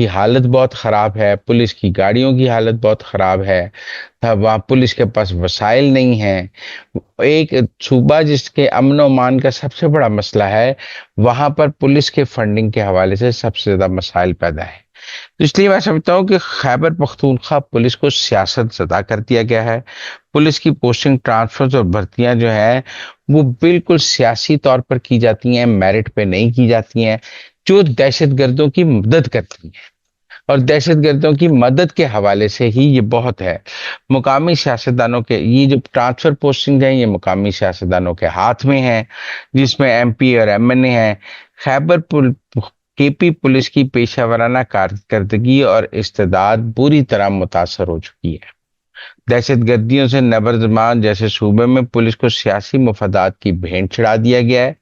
کی حالت بہت خراب ہے، پولیس کی گاڑیوں کی حالت بہت خراب ہے، وہاں پولیس کے پاس وسائل نہیں ہیں۔ ایک صوبہ جس کے امن و امان کا سب سے بڑا مسئلہ ہے، وہاں پر پولیس کے فنڈنگ کے حوالے سے سب سے زیادہ مسائل پیدا ہے۔ تو اس لیے میں سمجھتا ہوں کہ خیبر پختونخوا پولیس کو سیاست زدہ کر دیا گیا ہے۔ پولیس کی پوسٹنگ، ٹرانسفرز اور بھرتیاں جو ہیں وہ بالکل سیاسی طور پر کی جاتی ہیں، میرٹ پہ نہیں کی جاتی ہیں، جو دہشت گردوں کی مدد کرتی ہیں، اور دہشت گردوں کی مدد کے حوالے سے ہی یہ بہت ہے۔ مقامی سیاستدانوں کے یہ جو ٹرانسفر پوسٹنگ ہیں، یہ مقامی سیاستدانوں کے ہاتھ میں ہیں، جس میں ایم پی اور ایم این اے ہیں۔ کے پی پولیس کی پیشہ ورانہ کارکردگی اور استعداد بری طرح متاثر ہو چکی ہے۔ دہشت گردیوں سے نبرد جیسے صوبے میں پولیس کو سیاسی مفادات کی بھینٹ چڑھا دیا گیا ہے،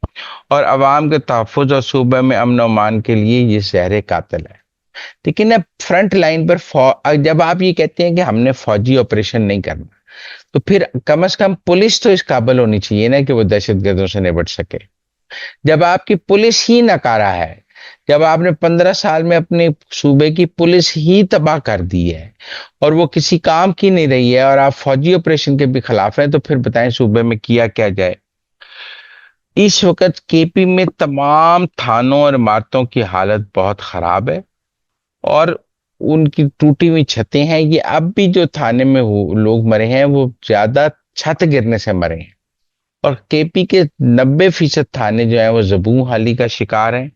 اور عوام کے تحفظ اور صوبے میں امن و امان کے لیے یہ زہر قاتل ہے۔ لیکن اب فرنٹ لائن پر جب آپ یہ کہتے ہیں کہ ہم نے فوجی آپریشن نہیں کرنا، تو پھر کم از کم پولیس تو اس قابل ہونی چاہیے نا کہ وہ دہشت گردوں سے نپٹ سکے۔ جب آپ کی پولیس ہی ناکارہ ہے، جب آپ نے 15 سال میں اپنے صوبے کی پولیس ہی تباہ کر دی ہے اور وہ کسی کام کی نہیں رہی ہے، اور آپ فوجی آپریشن کے بھی خلاف ہیں، تو پھر بتائیں صوبے میں کیا جائے۔ اس وقت کے پی میں تمام تھانوں اور عمارتوں کی حالت بہت خراب ہے، اور ان کی ٹوٹی ہوئی چھتیں ہیں۔ یہ اب بھی جو تھانے میں لوگ مرے ہیں وہ زیادہ چھت گرنے سے مرے ہیں، اور کے پی کے 90% تھانے جو ہیں وہ زبوں حالی کا شکار ہیں،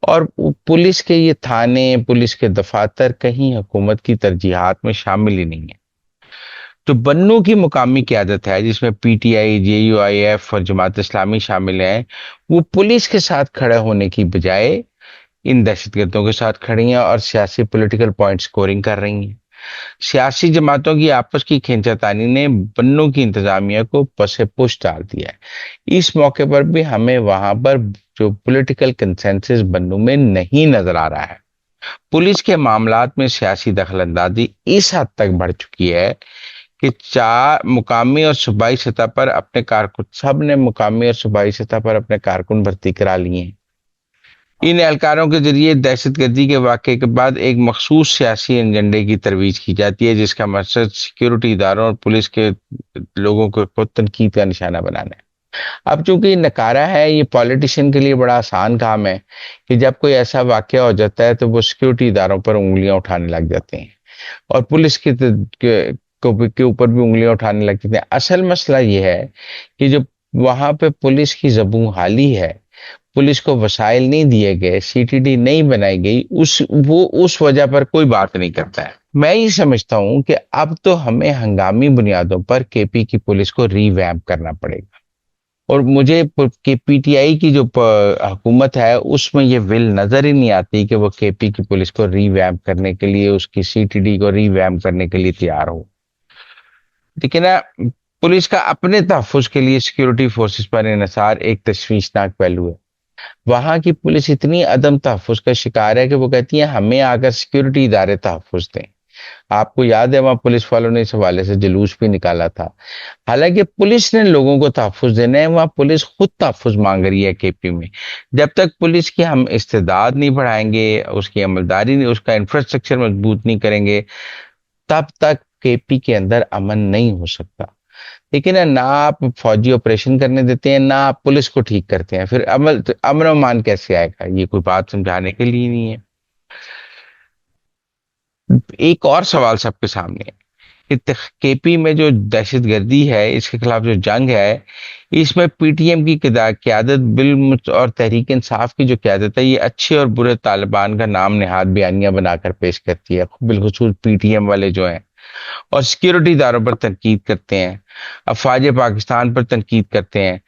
اور پولیس کے یہ تھانے، پولیس کے دفاتر کہیں حکومت کی ترجیحات میں شامل ہی نہیں ہیں۔ تو بنوں کی مقامی قیادت ہے، جس میں P T I, J U I F اور جماعت اسلامی شامل ہیں، وہ پولیس کے ساتھ کھڑے ہونے کی بجائے ان دہشت گردوں کے ساتھ کھڑی ہیں اور سیاسی پولیٹیکل پوائنٹ سکورنگ کر رہی ہیں۔ سیاسی جماعتوں کی آپس کی کھینچا تانی نے بنوں کی انتظامیہ کو پس پش ڈال دیا ہے۔ اس موقع پر بھی ہمیں وہاں پر جو پولیٹیکل کنسنسس بنوں میں نہیں نظر آ رہا ہے۔ پولیس کے معاملات میں سیاسی دخل اندازی اس حد تک بڑھ چکی ہے کہ مقامی اور صوبائی سطح پر اپنے کارکن، سب نے مقامی اور صوبائی سطح پر اپنے کارکن بھرتی کرا لیے ہیں۔ ان اہلکاروں کے ذریعے دہشت گردی کے واقعے کے بعد ایک مخصوص سیاسی ایجنڈے کی ترویج کی جاتی ہے، جس کا مقصد سیکیورٹی اداروں اور پولیس کے لوگوں کو تنقید کا نشانہ بنانا ہے۔ اب چونکہ یہ نکارہ ہے، یہ پولیٹیشین کے لیے بڑا آسان کام ہے کہ جب کوئی ایسا واقعہ ہو جاتا ہے تو وہ سیکیورٹی اداروں پر انگلیاں اٹھانے لگ جاتے ہیں، اور پولیس کے اوپر بھی انگلیاں اٹھانے لگ جاتے ہیں۔ اصل مسئلہ یہ ہے کہ جو وہاں پہ پولیس کی زبوں حالی ہے، پولیس کو وسائل نہیں دیے گئے، سی ٹی ڈی نہیں بنائی گئی، وہ اس وجہ پر کوئی بات نہیں کرتا ہے۔ میں یہ سمجھتا ہوں کہ اب تو ہمیں ہنگامی بنیادوں پر کے پی کی پولیس کو ری ویمپ کرنا پڑے گا، اور مجھے کہ پی ٹی آئی کی جو حکومت ہے اس میں یہ ول نظر ہی نہیں آتی کہ وہ کے پی کی پولیس کو ری ویمپ کرنے کے لیے، اس کی سی ٹی ڈی کو ری ویمپ کرنے کے لیے تیار ہو۔ لیکن پولیس کا اپنے تحفظ کے لیے سیکیورٹی فورسز پر انحصار ایک تشویشناک پہلو ہے۔ وہاں کی پولیس اتنی عدم تحفظ کا شکار ہے کہ وہ کہتی ہیں ہمیں آ کر سیکیورٹی ادارے تحفظ دیں۔ آپ کو یاد ہے وہاں پولیس والوں نے اس حوالے سے جلوس بھی نکالا تھا۔ حالانکہ پولیس نے لوگوں کو تحفظ دینا ہے، وہاں پولیس خود تحفظ مانگ رہی ہے کے پی میں۔ جب تک پولیس کی ہم استعداد نہیں بڑھائیں گے، اس کی عملداری نہیں، اس کا انفراسٹرکچر مضبوط نہیں کریں گے، تب تک کے پی کے اندر امن نہیں ہو سکتا۔ لیکن نہ آپ فوجی آپریشن کرنے دیتے ہیں، نہ آپ پولیس کو ٹھیک کرتے ہیں، پھر امن و امان کیسے آئے گا؟ یہ کوئی بات سمجھانے کے لیے نہیں ہے۔ ایک اور سوال سب کے سامنے ہے کہ کے پی میں جو دہشت گردی ہے، اس کے خلاف جو جنگ ہے، اس میں پی ٹی ایم کی قیادت اور تحریک انصاف کی جو قیادت ہے، یہ اچھے اور برے طالبان کا نام نہاد بیانیہ بنا کر پیش کرتی ہے، بالخصوص پی ٹی ایم والے جو ہیں، اور سیکیورٹی اداروں پر تنقید کرتے ہیں، افواج پاکستان پر تنقید کرتے ہیں۔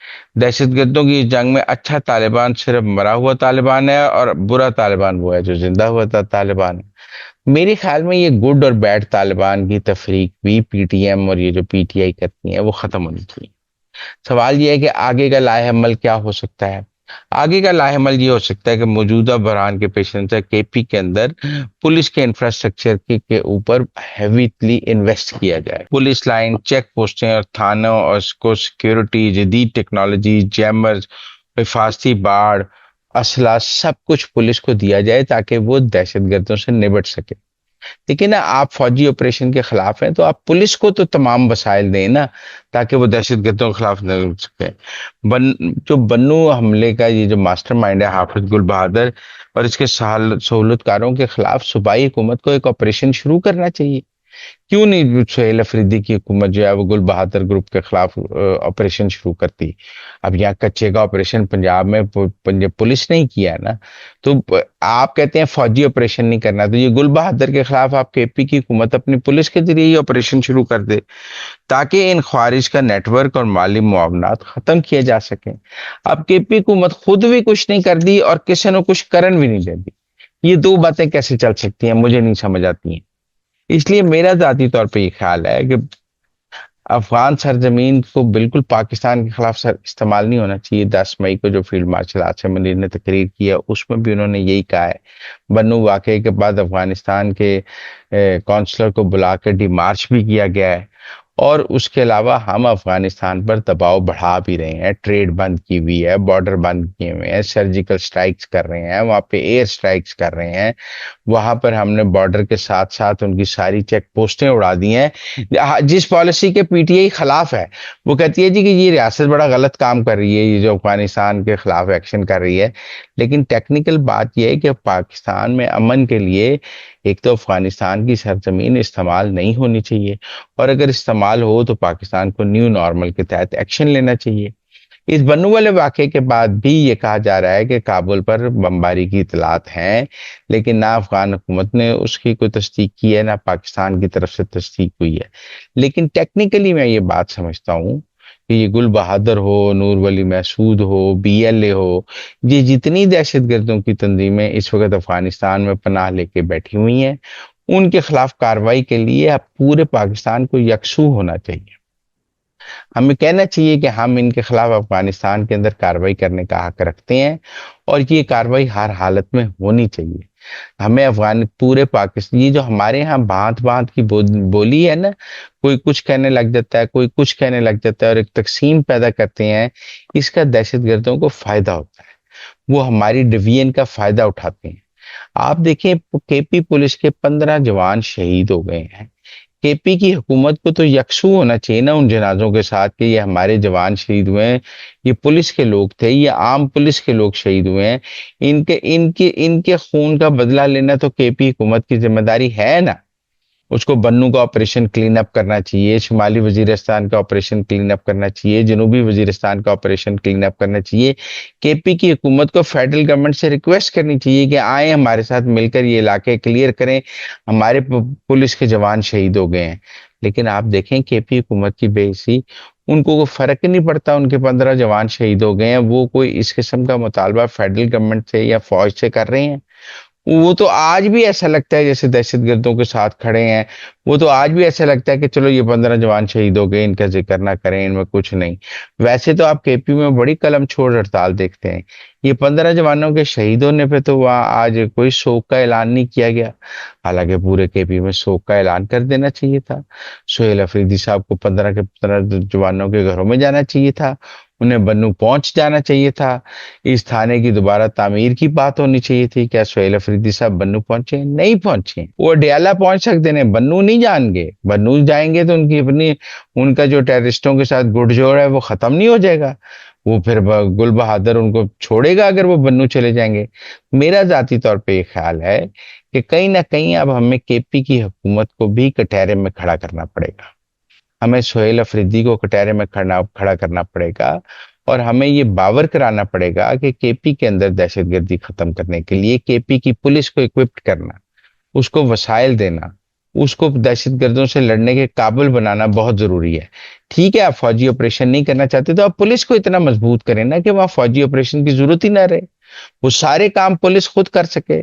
دہشت گردوں کی اس جنگ میں اچھا طالبان صرف مرا ہوا طالبان ہے، اور برا طالبان وہ ہے جو زندہ ہوا طالبان ہے۔ میرے خیال میں یہ گڈ اور بیڈ طالبان کی تفریق بھی پی ٹی ایم اور یہ جو پی ٹی آئی کرتی ہیں وہ ختم ہونی چاہیے۔ سوال یہ ہے کہ آگے کا لاہ عمل کیا ہو سکتا ہے؟ آگے کا لاہ عمل یہ ہو سکتا ہے کہ موجودہ بحران کے پیش نظر کے پی کے اندر پولیس کے انفراسٹرکچر کے اوپر ہیویلی انویسٹ کیا جائے۔ پولیس لائن، چیک پوسٹیں اور تھانوں اور اس کو سیکیورٹی، جدید ٹیکنالوجی، جیمرز، حفاظتی باڑ اسلحہ سب کچھ پولیس کو دیا جائے تاکہ وہ دہشت گردوں سے نبٹ سکے. لیکن نا آپ فوجی آپریشن کے خلاف ہیں تو آپ پولیس کو تو تمام وسائل دیں نا تاکہ وہ دہشت گردوں کے خلاف لڑ سکے. جو بنو حملے کا یہ جو ماسٹر مائنڈ ہے حافظ گل بہادر اور اس کے سہولت کاروں کے خلاف صوبائی حکومت کو ایک آپریشن شروع کرنا چاہیے. کیوں نہیں سہیل افریدی کی حکومت جو ہے وہ گل بہادر گروپ کے خلاف آپریشن شروع کرتی. اب یہاں کچے کا آپریشن پنجاب میں پولیس نے کیا ہے نا. تو آپ کہتے ہیں فوجی آپریشن نہیں کرنا تو یہ گل بہادر کے خلاف آپ کے پی کی حکومت اپنی پولیس کے ذریعے ہی آپریشن شروع کر دے تاکہ ان خوارج کا نیٹ ورک اور مالی معاونات ختم کیے جا سکیں. اب کے پی حکومت خود بھی کچھ نہیں کر دی اور کسی نے کچھ کرن بھی نہیں دے دی. یہ دو باتیں کیسے چل سکتی ہیں مجھے نہیں سمجھ آتی ہیں. اس لیے میرا ذاتی طور پہ یہ خیال ہے کہ افغان سرزمین کو بالکل پاکستان کے خلاف استعمال نہیں ہونا چاہیے. 10 مئی کو جو فیلڈ مارشل عاصم منیر نے تقریر کیا اس میں بھی انہوں نے یہی کہا ہے. بنو واقعے کے بعد افغانستان کے کونسلر کو بلا کے ڈی مارچ بھی کیا گیا ہے اور اس کے علاوہ ہم افغانستان پر دباؤ بڑھا بھی رہے ہیں. ٹریڈ بند کی ہوئی ہے, بارڈر بند کیے ہوئے ہیں, سرجیکل سٹرائکس کر رہے ہیں, وہاں پہ ایئر سٹرائکس کر رہے ہیں. وہاں پر ہم نے بارڈر کے ساتھ ساتھ ان کی ساری چیک پوسٹیں اڑا دی ہیں. جس پالیسی کے پی ٹی آئی خلاف ہے وہ کہتی ہے جی کہ یہ ریاست بڑا غلط کام کر رہی ہے, یہ جو افغانستان کے خلاف ایکشن کر رہی ہے. لیکن ٹیکنیکل بات یہ ہے کہ پاکستان میں امن کے لیے ایک تو افغانستان کی سرزمین استعمال نہیں ہونی چاہیے اور اگر استعمال ہو تو پاکستان کو نیو نارمل کے تحت ایکشن لینا چاہیے. اس بنو والے واقعے کے بعد بھی یہ کہا جا رہا ہے کہ کابل پر بمباری کی اطلاعات ہیں لیکن نہ افغان حکومت نے اس کی کوئی تصدیق کی ہے نہ پاکستان کی طرف سے تصدیق ہوئی ہے. لیکن ٹیکنیکلی میں یہ بات سمجھتا ہوں کہ یہ گل بہادر ہو, نور ولی محسود ہو, بی ایل اے ہو, یہ جتنی دہشت گردوں کی تنظیمیں اس وقت افغانستان میں پناہ لے کے بیٹھی ہوئی ہیں ان کے خلاف کارروائی کے لیے اب پورے پاکستان کو یکسو ہونا چاہیے. ہمیں کہنا چاہیے کہ ہم ان کے خلاف افغانستان کے اندر کارروائی کرنے کا حق رکھتے ہیں اور یہ کارروائی ہر حالت میں ہونی چاہیے. ہمیں پورے پاکستان یہ جو ہمارے ہاں بھانت بھانت کی بولی ہے نا, کوئی کچھ کہنے لگ جاتا ہے, کوئی کچھ کہنے لگ جاتا ہے اور ایک تقسیم پیدا کرتے ہیں. اس کا دہشت گردوں کو فائدہ ہوتا ہے, وہ ہماری ڈویژن کا فائدہ اٹھاتے ہیں. آپ دیکھیں کے پی پولیس کے 15 جوان شہید ہو گئے ہیں. کے پی کی حکومت کو تو یکسو ہونا چاہیے نا ان جنازوں کے ساتھ کہ یہ ہمارے جوان شہید ہوئے ہیں, یہ پولیس کے لوگ تھے, یہ عام پولیس کے لوگ شہید ہوئے ہیں. ان کے خون کا بدلہ لینا تو کے پی حکومت کی ذمہ داری ہے نا. اس کو بنو کا آپریشن کلین اپ کرنا چاہیے, شمالی وزیرستان کا آپریشن کلین اپ کرنا چاہیے, جنوبی وزیرستان کا آپریشن کلین اپ کرنا چاہیے. کے پی کی حکومت کو فیڈرل گورنمنٹ سے ریکویسٹ کرنی چاہیے کہ آئیں ہمارے ساتھ مل کر یہ علاقے کلیئر کریں, ہمارے پولیس کے جوان شہید ہو گئے ہیں. لیکن آپ دیکھیں کے پی حکومت کی بے حسی, ان کو کوئی فرق نہیں پڑتا, ان کے 15 جوان شہید ہو گئے ہیں, وہ کوئی اس قسم کا مطالبہ فیڈرل گورنمنٹ سے یا فوج سے کر رہے ہیں. وہ تو آج بھی ایسا لگتا ہے جیسے دہشت گردوں کے ساتھ کھڑے ہیں. وہ تو آج بھی ایسا لگتا ہے کہ چلو یہ 15 جوان شہید ہو گئے, ان کا ذکر نہ کریں, ان میں کچھ نہیں. ویسے تو آپ کے پی میں بڑی قلم چھوڑ ہڑتال دیکھتے ہیں. یہ 15 جوانوں کے شہید ہونے پہ تو وہاں آج کوئی شوق کا اعلان نہیں کیا گیا, حالانکہ پورے کے پی میں شوق کا اعلان کر دینا چاہیے تھا. سہیل افریدی صاحب کو 15 کے 15 جوانوں کے گھروں میں جانا چاہیے تھا, انہیں بنو پہنچ جانا چاہیے تھا. اس تھانے کی دوبارہ تعمیر کی بات ہونی چاہیے تھی. کیا سہیل افریدی صاحب بنو پہنچے؟ نہیں پہنچے. وہ ڈیالہ پہنچ سکتے ہیں, بنو نہیں جان گے. بنو جائیں گے تو ان کا جو ٹیررسٹوں کے ساتھ گٹ جوڑ ہے وہ ختم نہیں ہو جائے گا. وہ پھر گل بہادر ان کو چھوڑے گا اگر وہ بنو چلے جائیں گے. میرا ذاتی طور پہ یہ خیال ہے کہ کہیں نہ کہیں اب ہمیں کے پی کی حکومت کو بھی کٹہرے میں کھڑا کرنا پڑے گا. ہمیں سہیل افریدی کو کٹہرے میں کھڑا کرنا پڑے گا اور ہمیں یہ باور کرانا پڑے گا کہ کے پی کے اندر دہشت گردی ختم کرنے کے لیے کے پی کی پولیس کو اکوپڈ کرنا, اس کو وسائل دینا, اس کو دہشت گردوں سے لڑنے کے قابل بنانا بہت ضروری ہے. ٹھیک ہے آپ فوجی آپریشن نہیں کرنا چاہتے تو آپ پولیس کو اتنا مضبوط کریں نا کہ وہاں فوجی آپریشن کی ضرورت ہی نہ رہے, وہ سارے کام پولیس خود کر سکے.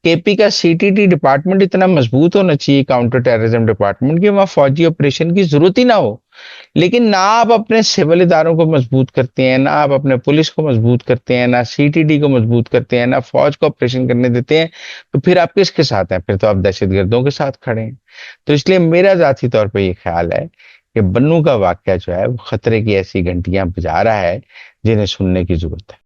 کے پی کا سی ٹی ٹی ڈپارٹمنٹ اتنا مضبوط ہونا چاہیے, کاؤنٹر ٹیررزم ڈپارٹمنٹ, کہ وہاں فوجی آپریشن کی ضرورت ہی نہ ہو. لیکن نہ آپ اپنے سول اداروں کو مضبوط کرتے ہیں, نہ آپ اپنے پولیس کو مضبوط کرتے ہیں, نہ سی ٹی ڈی کو مضبوط کرتے ہیں, نہ فوج کو آپریشن کرنے دیتے ہیں, تو پھر آپ کس کے ساتھ ہیں؟ پھر تو آپ دہشت گردوں کے ساتھ کھڑے ہیں. تو اس لیے میرا ذاتی طور پہ یہ خیال ہے کہ بنو کا واقعہ جو ہے وہ خطرے کی ایسی گھنٹیاں بجا رہا ہے جنہیں سننے کی ضرورت ہے.